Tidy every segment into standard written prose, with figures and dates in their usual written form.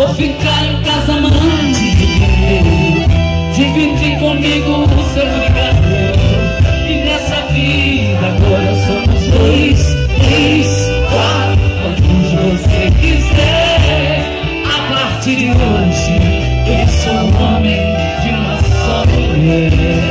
Vou ficar em casa, mãe. Divide comigo o seu brigadeiro. E nessa vida agora somos dois, três, quatro, quantos você quiser. A partir de hoje eu sou um homem de uma só mulher.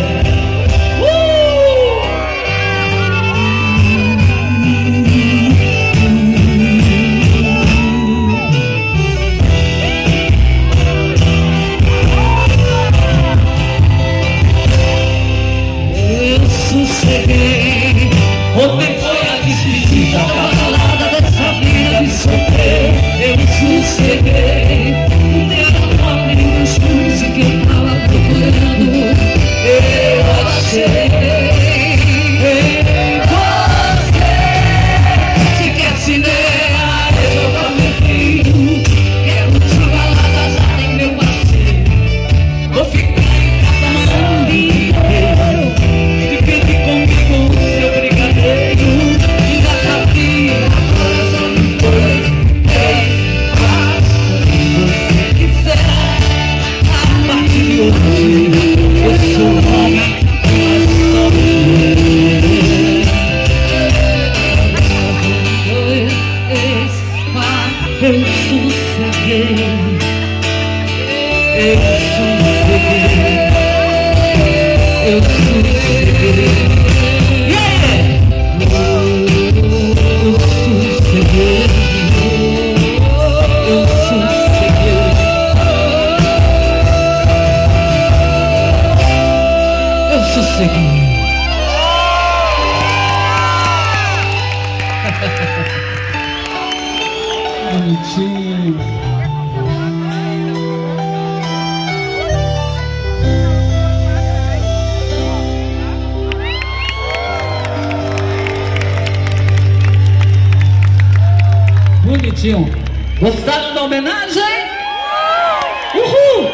Sosseguei, ontem foi a despedida calada dessa vida de solteiro. Eu sosseguei, o teu nome nos cursos que eu tava procurando. Eu achei em você. Se quer cinema, eu tô meu filho. Quero de balada, já tem meu parceiro. Vou ficar em casa, mãe. Eu sosseguei, eu sosseguei, eu sosseguei, yeah! Eu sosseguei, eu sosseguei, eu sosseguei. Bonitinho. Bonitinho. Gostaram da homenagem? Uhul!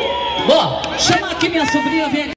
Bom, chama aqui minha sobrinha, vem aqui.